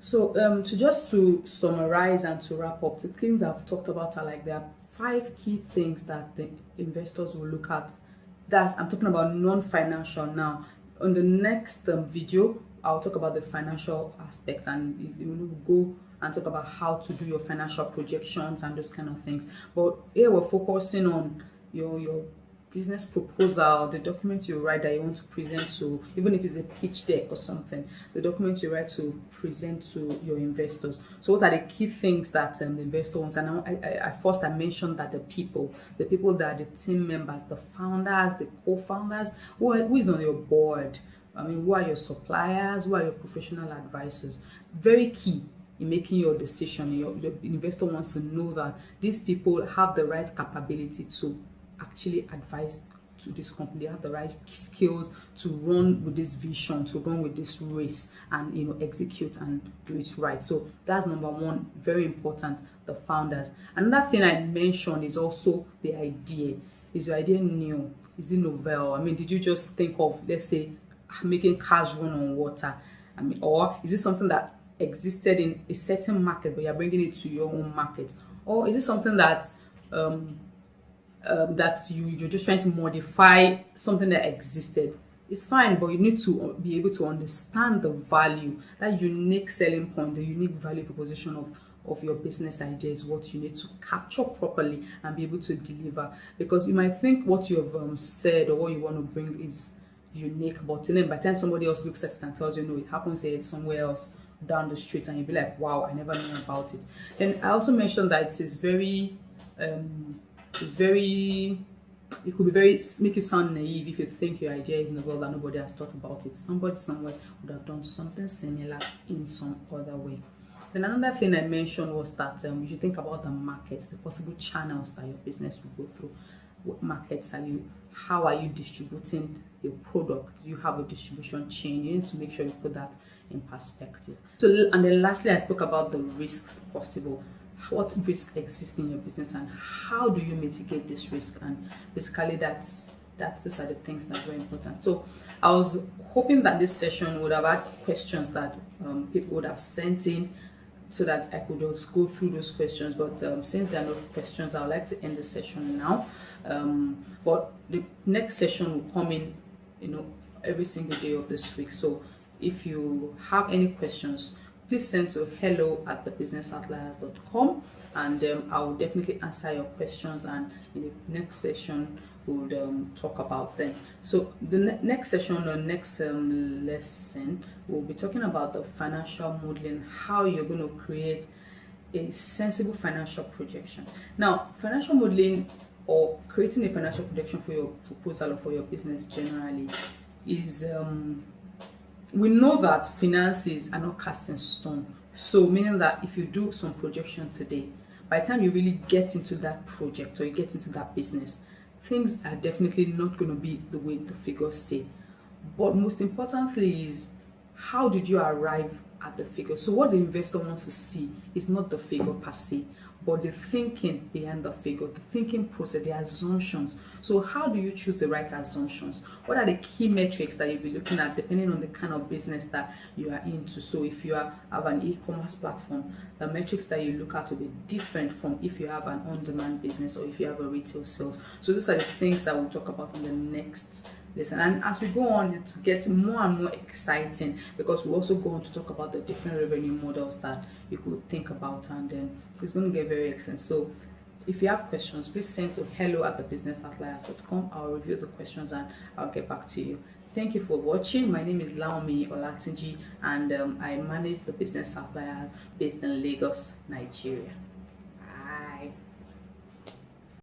So to summarize and to wrap up, the things I've talked about are like there are five key things that the investors will look at. That's I'm talking about non-financial now. On the next video, I'll talk about the financial aspect and we'll go and talk about how to do your financial projections and those kind of things. But here we're focusing on your business proposal, the document you write that you want to present to, even if it's a pitch deck or something, the document you write to present to your investors. So what are the key things that the investor wants? And I mentioned that the people that are the team members, the founders, the co-founders, who is on your board. I mean, who are your suppliers? Who are your professional advisors? Very key in making your decision. Your investor wants to know that these people have the right capability to actually advise to this company. They have the right skills to run with this vision, to run with this race, and execute and do it right. So that's number one, very important. The founders. Another thing I mentioned is also the idea. Is your idea new? Is it novel? I mean, did you just think of, let's say, making cars run on water? I mean, or is it something that existed in a certain market but you're bringing it to your own market? Or is it something that you're just trying to modify something that existed? It's fine, but you need to be able to understand the value, that unique selling point, the unique value proposition of your business idea is what you need to capture properly and be able to deliver. Because you might think what you've said or what you want to bring is unique, but then by the time somebody else looks at it and tells you, no, it happens here somewhere else down the street, and you'll be like, wow, I never knew about it. And I also mentioned that it could be very make you sound naive if you think your idea is novel that nobody has thought about it. Somebody somewhere would have done something similar in some other way. Then another thing I mentioned was that you should think about the markets, the possible channels that your business will go through. What markets are you? How are you distributing your product? Do you have a distribution chain? You need to make sure you put that in perspective. So, and then lastly, I spoke about the risks possible. What risk exists in your business and how do you mitigate this risk? And basically those are the things that are very important. So I was hoping that this session would have had questions that people would have sent in so that I could just go through those questions. But since there are no questions, I would like to end the session now. But the next session will come in, every single day of this week. So if you have any questions, please send to hello@thebusinessoutliers.com, and I will definitely answer your questions, and in the next session we'll talk about them. So the next session or next lesson, we'll be talking about the financial modeling, how you're going to create a sensible financial projection. Now, financial modeling or creating a financial projection for your proposal or for your business generally is we know that finances are not cast in stone. So meaning that if you do some projection today, by the time you really get into that project or you get into that business, things are definitely not going to be the way the figures say. But most importantly is, how did you arrive at the figure? So what the investor wants to see is not the figure per se, but the thinking behind the figure, the thinking process, the assumptions. So how do you choose the right assumptions? What are the key metrics that you'll be looking at depending on the kind of business that you are into? So if you have an e-commerce platform, the metrics that you look at will be different from if you have an on-demand business or if you have a retail sales. So those are the things that we'll talk about in the next lesson. And as we go on, it gets more and more exciting because we also go on to talk about the different revenue models that you could think about, and then it's going to get very exciting. So if you have questions, please send to hello@thebusinessoutliers.com. I'll review the questions and I'll get back to you. Thank you for watching. My name is Laomi Olatunji, and I manage the Business Outliers based in Lagos, Nigeria.